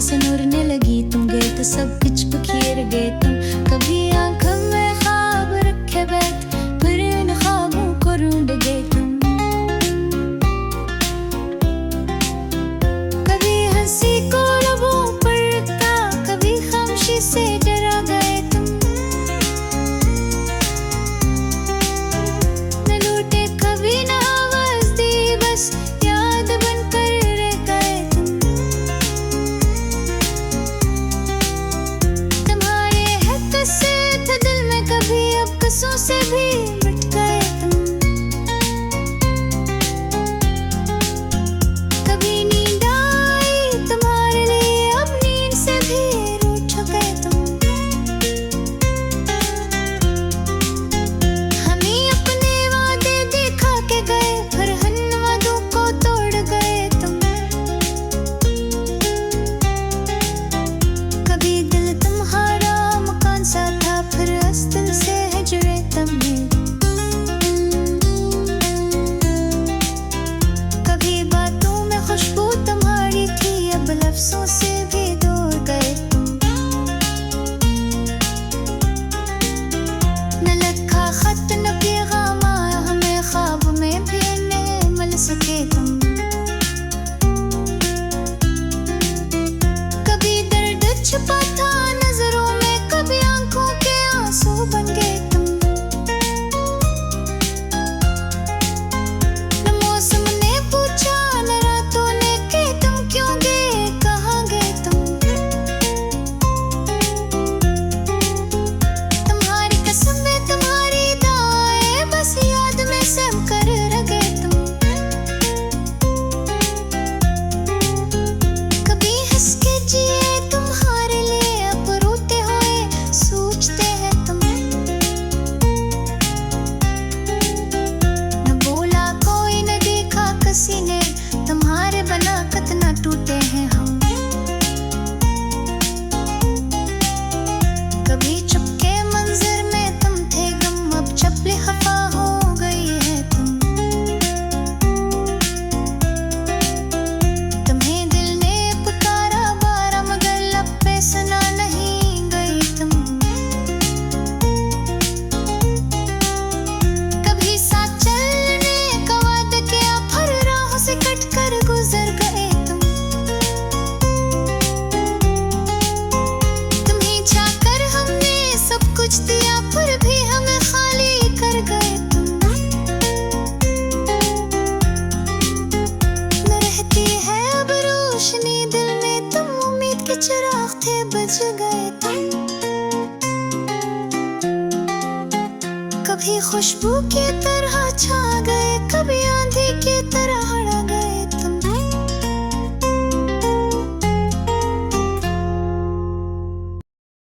से नूरने लगी तुम, गए तो सब कुछ बिखेर गए तुम। कभी आंखों में ख्वाब रखे बैठ, फिर इन ख्वाबों को ढूंढ गए तुम। कभी हंसी को लबों पर रखा, कभी खामोशी से डरा गए तुम। न लूटे कभी न आवाज दी, बस याद बनकर रह गए तुम। तुम्हारे है कसे थे दिल में कभी, अब कसों से भी मिट गए तुम। कभी नींद आई तुम्हारे लिए, अब नींद से भी रूठ गए तुम। हमें अपने वादे दिखा के गए, फिर हन वादों को तोड़ गए तुम। कभी दिल तुम्हारा मकान सा था, फिर अस्तिल से हिजरे तुम्हें। कभी बातों में खुशबू तुम्हारी थी, अब लफ्जों से भी दूर गए तुम। न लिखा खत न पैगाम आया हमें, ख्वाब में भी नहीं मिल सके तुम। कभी दर्द छुपा था नजरों में, कभी आंखों के आंसू बन गए तुम। न मौसम ने पूछा न रातों ने कि तुम क्यों गए, कहाँ गए तुम। तुम्हारी कसमें तुम्हारी दाएं, बस याद में सब कर रह गए तुम। कभी हंस के जिए तुम्हारे लिए, अब रोते हुए सोचते हैं तुम। न बोला कोई न देखा किसी ने, तुम्हारे बना कितना टूटे हैं हम। कभी चुपके मंजर में तुम थे गम, अब चपले खफा हो गई है तुम। तुम्हें दिल ने पुकारा बारा, मगर लब पे सुना नहीं गई तुम। कभी साथ चलने का वादा किया, फिर राहों से कट कर गुजर गए तुम। तुम्हें चाहकर हमने सब कुछ दिया, फिर भी हमें खाली कर गए तुम। न रहती है अब रोशनी दिल में, तुम उम्मीद के चिराग थे बुझ गए तुम। कभी खुशबू की तरह छा गए, कभी आंधी की तरह